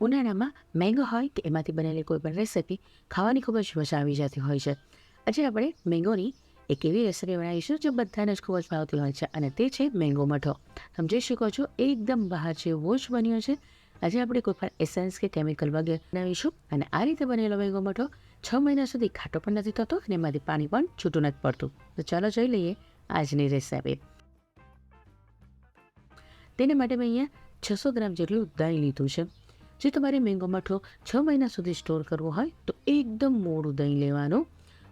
ઉનાળામાં મેંગો હોય કે એમાંથી બનેલી કોઈ પણ રેસીપી ખાવાની ખૂબ જ મજા આવી જતી હોય છે. આજે આપણે મેંગોની એક એવી રેસીપી બનાવીશું જે બધાને જ ખૂબ જ ભાવતી હોય છે અને તે છે મેંગો મઠો. તમે જોઈ શકો છો એકદમ બહાર જેવો જ બન્યો છે. આજે આપણે કોઈ પણ એસેન્સ કે કેમિકલ વગેરે બનાવીશું અને આ રીતે બનેલો મેંગો મઠો 6 મહિના સુધી ખાટો પણ નથી થતો અને એમાંથી પાણી પણ છૂટું નથી પડતું. તો ચાલો જોઈ લઈએ આજની રેસીપી. તેને માટે મેં અહીંયા 600 ગ્રામ જેટલું દહીં લીધું છે. જો તમારે મેંગો મઠો 6 મહિના સુધી સ્ટોર કરવો હોય તો એકદમ મોડું દહીં લેવાનું.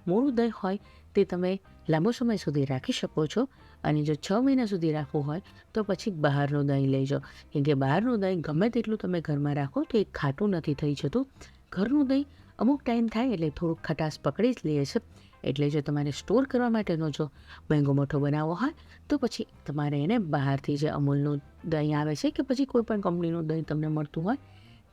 મોડું દહીં હોય તે તમે લાંબો સમય સુધી રાખી શકો છો અને જો 6 મહિના સુધી રાખવું હોય તો પછી બહારનું દહીં લઈ જાઓ. કેમ કે બહારનું દહીં ગમે તેટલું તમે ઘરમાં રાખો તો એ ખાટું નથી થઈ જતું. ઘરનું દહીં અમુક ટાઈમ થાય એટલે થોડુંક ખટાશ પકડી જ લે છે. એટલે જો તમારે સ્ટોર કરવા માટેનો જો મેંગો મઠો બનાવવો હોય તો પછી તમારે એને બહારથી જે અમૂલનું દહીં આવે છે કે પછી કોઈ પણ કંપનીનું દહીં તમને મળતું હોય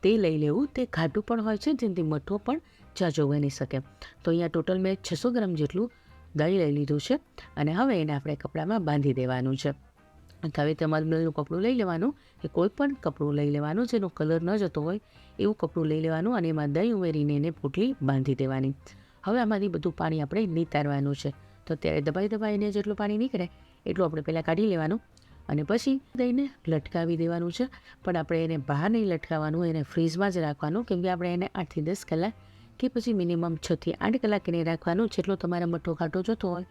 તે લઈ લેવું. તે ખાટું પણ હોય છે જેનાથી મઠો પણ ઝાઝો બની શકે. તો અહીંયા ટોટલ મેં 600 ગ્રામ જેટલું દહીં લઈ લીધું છે અને હવે એને આપણે કપડામાં બાંધી દેવાનું છે. હવે તમારું નલનું કપડું લઈ લેવાનું કે કોઈ પણ કપડું લઈ લેવાનું જેનો કલર ન જતો હોય એવું કપડું લઈ લેવાનું અને એમાં દહીં ઉમેરીને એને પોટલી બાંધી દેવાની. હવે આમાંથી બધું પાણી આપણે નિતારવાનું છે. તો ત્યારે દબાઈને જેટલું પાણી નીકળે એટલું આપણે પહેલાં કાઢી લેવાનું અને પછી દહીંને લટકાવી દેવાનું છે. પણ આપણે એને બહાર નહીં લટકાવવાનું, એને ફ્રીઝમાં જ રાખવાનું. કેમ કે આપણે એને 8 થી 10 કલાક કે પછી મિનિમમ 6 થી 8 કલાક એને રાખવાનું. જેટલો તમારા મઠો ખાટો જતો હોય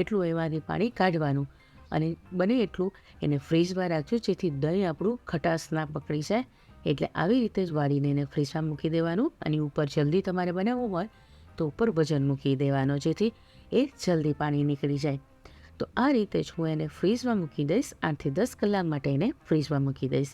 એટલું એમાંથી પાણી કાઢવાનું અને બને એટલું એને ફ્રીઝમાં રાખજો જેથી દહીં આપણું ખટાશ ના પકડી જાય. એટલે આવી રીતે જ વાળીને એને ફ્રીઝમાં મૂકી દેવાનું અને ઉપર જલ્દી તમારે બનાવવું હોય તો ઉપર વજન મૂકી દેવાનો જેથી એ જલ્દી પાણી નીકળી જાય. તો આ રીતે જ હું એને ફ્રીઝમાં મૂકી દઈશ. 8 થી 10 કલાક માટે એને ફ્રીઝમાં મૂકી દઈશ.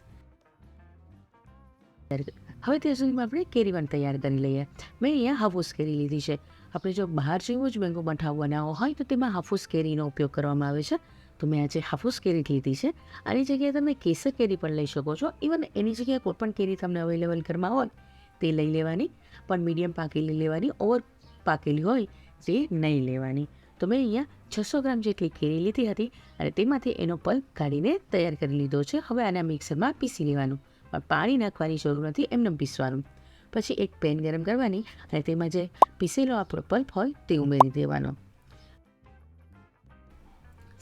હવે ત્યાં સુધીમાં આપણે કેરી પણ તૈયાર કરી લઈએ. મેં અહીંયા હાફૂસ કેરી લીધી છે. આપણે જો બહાર જેવો જ મેંગો મઠો બનાવવો હોય તો તેમાં હાફૂસ કેરીનો ઉપયોગ કરવામાં આવે છે. તો મેં આજે હાફૂસ કેરી લીધી છે. આની જગ્યાએ તમે કેસર કેરી પણ લઈ શકો છો. ઇવન એની જગ્યાએ કોઈ પણ કેરી તમને અવેલેબલ ઘરમાં હોય તે લઈ લેવાની, પણ મીડિયમ પાકેલી લેવાની. ઓવર પાકેલી હોય તે નહીં લેવાની. તો મેં અહીંયા 600 ગ્રામ જેટલી કેરી લીધી હતી અને તેમાંથી એનો પલ્પ કાઢીને તૈયાર કરી લીધો છે. હવે આના મિક્સરમાં પીસી લેવાનું, પણ પાણી નાખવાની જરૂર નથી, એમને પીસવાનું. પછી એક પેન ગરમ કરવાની અને તેમાં જે પીસેલો આપણો પલ્પ હોય તે ઉમેરી દેવાનો.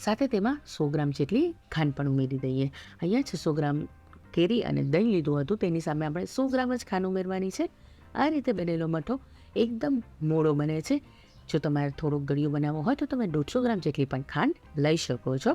સાથે તેમાં 100 ગ્રામ જેટલી ખાંડ પણ ઉમેરી દઈએ. અહીંયા 600 ગ્રામ કેરી અને દહીં લીધું હતું તેની સામે આપણે 100 ગ્રામ જ ખાંડ ઉમેરવાની છે. આ રીતે બનેલો મઠો એકદમ મોડો બને છે. જો તમારે થોડુંક ગળ્યું બનાવવું હોય તો તમે 150 ગ્રામ જેટલી પણ ખાંડ લઈ શકો છો.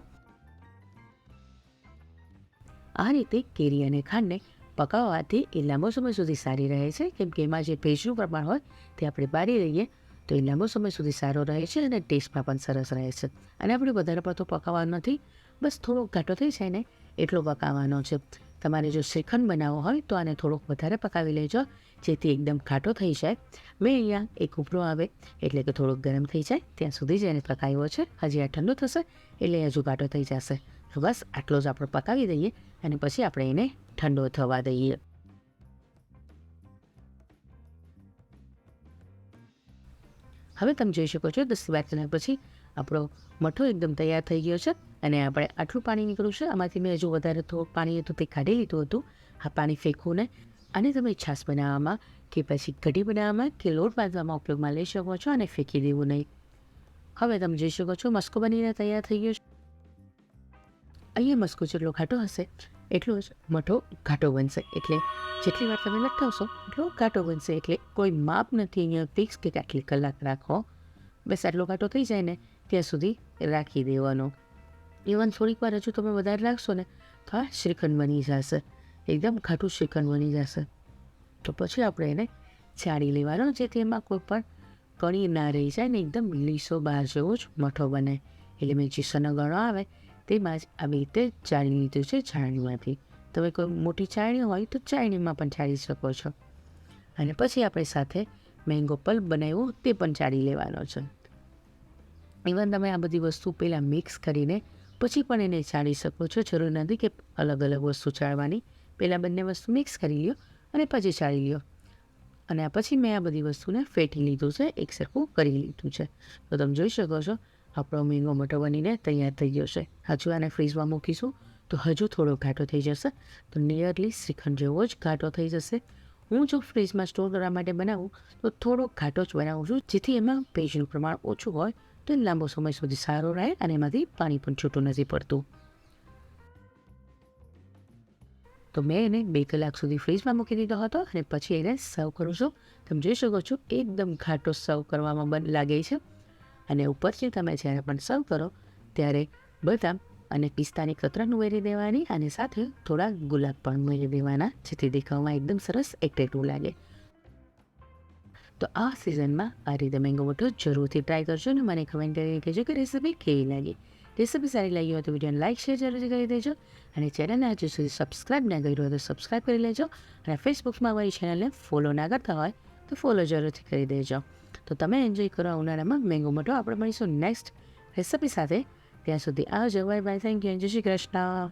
આ રીતે કેરી અને ખાંડને પકાવવાથી એ લાંબો સમય સુધી સારી રહે છે. કેમ કે એમાં જે ભેજનું પ્રમાણ હોય તે આપણે બાળી લઈએ તો એ લાંબો સમય સુધી સારો રહે છે અને ટેસ્ટમાં પણ સરસ રહે છે. અને આપણે વધારે પડતો પકાવવાનો નથી, બસ થોડો ઘાટો થઈ જાય ને એટલો પકાવવાનો છે. તમારે જો શ્રીખંડ બનાવવો હોય તો આને થોડોક વધારે પકાવી લેજો જેથી એકદમ ઘાટો થઈ જાય. મેં અહીંયા એક ઉભરો આવે એટલે કે થોડોક ગરમ થઈ જાય ત્યાં સુધી જ એને પકાવ્યો છે. હજી આ ઠંડો થશે એટલે હજુ ઘાટો થઈ જશે. તો બસ આટલો જ આપણે પકાવી દઈએ અને પછી આપણે એને ઠંડો થવા દઈએ. હવે તમે જોઈ શકો છો 10-12 કલાક પછી આપણો મઠો એકદમ તૈયાર થઈ ગયો છે અને આપણે આટલું પાણી નીકળ્યું છે. આમાંથી મેં હજુ વધારે થોડુંક પાણી હતું તે કાઢી લીધું હતું. આ પાણી ફેંકવું ને અને તમે છાશ બનાવવામાં કે પછી કઢી બનાવવામાં કે લોટ બાંધવામાં ઉપયોગમાં લઈ શકો છો અને ફેંકી દેવું નહીં. હવે તમે જોઈ શકો છો મસ્કો બનીને તૈયાર થઈ ગયો છે. અહીંયા મસ્કો જેટલો ઘાટો હશે એટલો જ મઠો ઘાટો બનશે. એટલે જેટલી વાર તમે લટકાવશો એટલો ઘાટો બનશે. એટલે કોઈ માપ નથી અહીંયા ફિક્સ કે આટલી કલાક રાખો. બસ આટલો ઘાટો થઈ જાય ને ત્યાં સુધી રાખી દેવાનો. ઇવન થોડીક વાર હજુ તમે વધારે રાખશો ને તો આ શ્રીખંડ બની જશે, એકદમ ઘાટું શ્રીખંડ બની જશે. તો પછી આપણે એને ચાળી લેવાનો જેથી એમાં કોઈ પણ કણી ના રહી જાય ને એકદમ લીસો બહાર જેવો જ મઠો બને. એટલે મેં જે સનગણો આવે તેમાં જ આવી રીતે ચાળી લીધું છે ચાળણીમાંથી. તમે કોઈ મોટી ચાળણી હોય તો ચાળણીમાં પણ ચાળી શકો છો. અને પછી આપણે સાથે મેંગો પલ્પ બનાવ્યો તે પણ ચાળી લેવાનો છે. ઇવન તમે આ બધી વસ્તુ પહેલાં મિક્સ કરીને પછી પણ એને ચાળી શકો છો. જરૂર નથી કે અલગ અલગ વસ્તુ ચાળવાની. પહેલાં બંને વસ્તુ મિક્સ કરી લ્યો અને પછી ચાળી લ્યો. અને પછી મેં આ બધી વસ્તુને ફેટી લીધું છે, એક સરખું કરી લીધું છે. તો તમે જોઈ શકો છો આપણો મેંગો મઠો બનીને તૈયાર થઈ ગયો છે. હજુ આને ફ્રીઝમાં મૂકીશું તો હજુ થોડો ઘાટો થઈ જશે. તો નિયરલી શ્રીખંડ જેવો જ ઘાટો થઈ જશે. હું જો ફ્રીજમાં સ્ટોર કરવા માટે બનાવું તો થોડો ઘાટો જ બનાવું છું, જેથી એમાં ભેજનું પ્રમાણ ઓછું હોય તો એ લાંબો સમય સુધી સારો રહે અને એમાંથી પાણી પણ છૂટું નથી પડતું. તો મેં એને 2 કલાક સુધી ફ્રીજમાં મૂકી દીધો હતો અને પછી એને સર્વ કરું છું. તમે જોઈ શકો છો એકદમ ઘાટો સર્વ કરવામાં લાગે છે. અને ઉપરથી તમે જ્યારે પણ સર્વ કરો ત્યારે બદામ અને પિસ્તાની કતરણ ઉમેરી દેવાની અને સાથે થોડા ગુલાબ પણ ઉમેરી દેવાના, જેથી દેખાવમાં એકદમ સરસ એટ્રેક્ટિવ લાગે. તો આ સિઝનમાં આ રીતે મેંગો મઠો જરૂરથી ટ્રાય કરજો અને મને કમેન્ટ કરીને કહેજો કે રેસીપી કેવી લાગી. રેસીપી સારી લાગી હોય તો વિડીયોને લાઇક શેર જરૂરથી કરી દેજો અને ચેનલને હજુ સુધી સબસ્ક્રાઈબ ના કર્યું હોય તો સબસ્ક્રાઈબ કરી લેજો અને ફેસબુકમાં અમારી ચેનલને ફોલો ના કરતા હોય તો ફોલો જરૂરથી કરી દેજો. તો તમે એન્જોય કરો ઉનાળામાં મેંગો મઠો. આપણે મળીશું નેક્સ્ટ રેસીપી સાથે. ત્યાં સુધી આવજો. Bye bye. Thank you. જય શ્રી કૃષ્ણ.